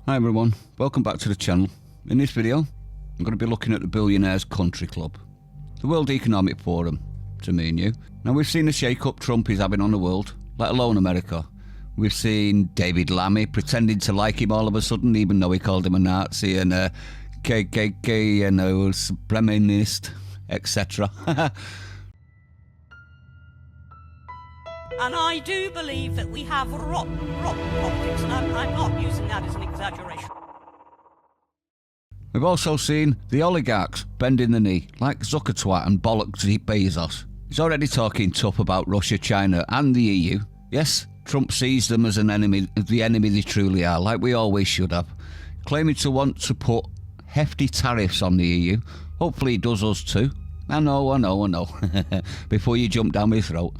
Hi everyone, welcome back to the channel. In this video, I'm going to be looking at the Billionaires Country Club, the World Economic Forum, to me and you. Now we've seen the shake-up Trump is having on the world, let alone America. We've seen David Lammy pretending to like him all of a sudden, even though he called him a Nazi and a KKK and a supremacist, etc. And I do believe that we have rotten politics, and I'm not using that as an exaggeration. We've also seen the oligarchs bending the knee, like Zuckertwat and Bollocks Bezos. He's already talking tough about Russia, China and the EU. Yes, Trump sees them as an enemy, the enemy they truly are, like we always should have. Claiming to want to put hefty tariffs on the EU. Hopefully he does us too. I know. Before you jump down my throat.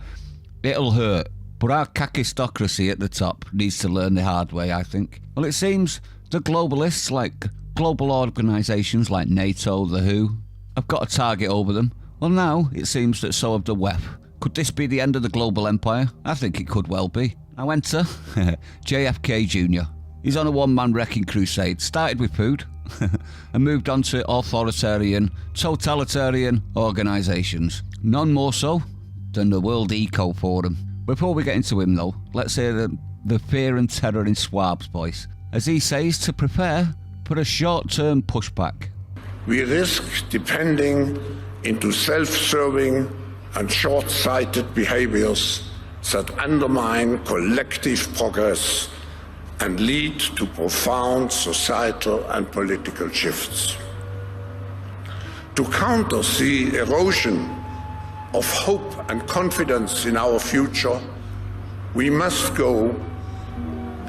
It'll hurt, but our kakistocracy at the top needs to learn the hard way, I think. Well, it seems the globalists, like global organisations like NATO, the WHO, have got a target over them. Well, now it seems that so have the WEF. Could this be the end of the global empire? I think it could well be. Now enter JFK Jr. He's on a one-man wrecking crusade, started with food and moved on to authoritarian, totalitarian organisations. None more so than the World Eco Forum. Before we get into him though, let's hear the fear and terror in Schwab's voice, as he says to prepare for a short-term pushback. We risk depending into self-serving and short-sighted behaviors that undermine collective progress and lead to profound societal and political shifts. To counter the erosion of hope and confidence in our future, we must go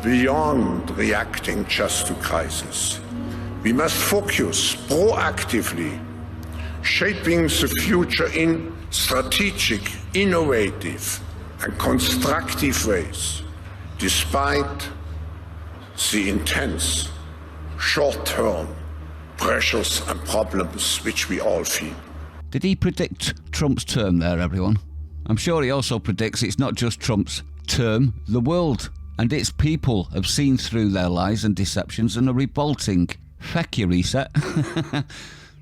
beyond reacting just to crisis. We must focus proactively, shaping the future in strategic, innovative, and constructive ways, despite the intense, short-term pressures and problems which we all feel. Did he predict Trump's term there, everyone? I'm sure he also predicts it's not just Trump's term, the world and its people have seen through their lies and deceptions and are revolting. Feck your reset.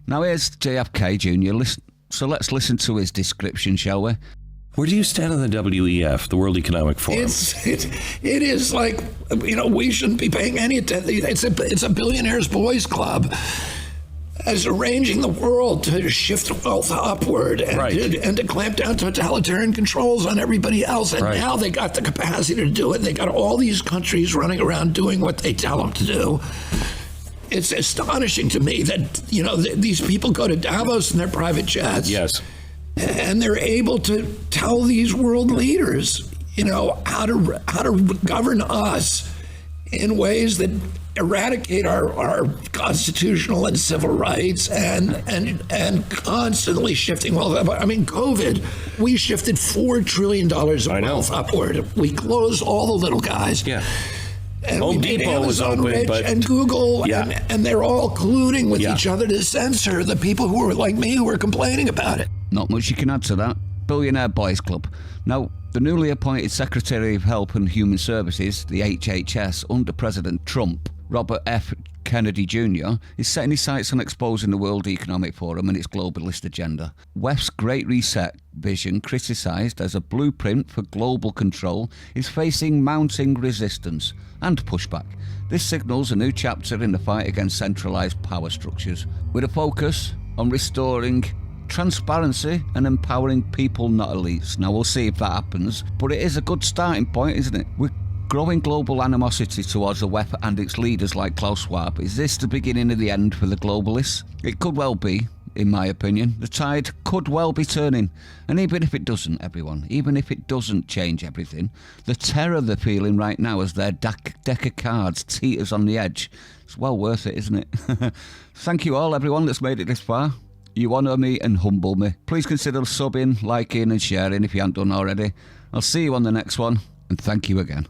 Now here's JFK Jr. So let's listen to his description, shall we? Where do you stand on the WEF, the World Economic Forum? It is like, we shouldn't be paying any attention. It's a billionaires' boys club. As arranging the world to shift wealth upward and to clamp down totalitarian controls on everybody else. And now they got the capacity to do it. They got all these countries running around doing what they tell them to do. It's astonishing to me that, these people go to Davos in their private jets. Yes. And they're able to tell these world leaders, how to govern us in ways that eradicate our constitutional and civil rights and constantly shifting wealth. I mean, COVID, we shifted $4 trillion of wealth upward. We closed all the little guys. Yeah. And Home we made Depot was Amazon open, rich, but and Google, and they're all colluding with each other to censor the people who are like me who are complaining about it. Not much you can add to that. Billionaire Boys Club. Now, the newly appointed Secretary of Health and Human Services, the HHS, under President Trump, Robert F. Kennedy Jr., is setting his sights on exposing the World Economic Forum and its globalist agenda. WEF's Great Reset vision, criticised as a blueprint for global control, is facing mounting resistance and pushback. This signals a new chapter in the fight against centralised power structures, with a focus on restoring transparency and empowering people, not elites. Now we'll see if that happens, but it is a good starting point, isn't it? With growing global animosity towards the WEF and its leaders like Klaus Schwab, is this the beginning of the end for the globalists? It could well be, in my opinion. The tide could well be turning. And even if it doesn't, everyone, even if it doesn't change everything, the terror they're feeling right now as their deck of cards teeters on the edge, it's well worth it, isn't it? Thank you all, everyone that's made it this far. You honour me and humble me. Please consider subbing, liking and sharing if you haven't done already. I'll see you on the next one, and thank you again.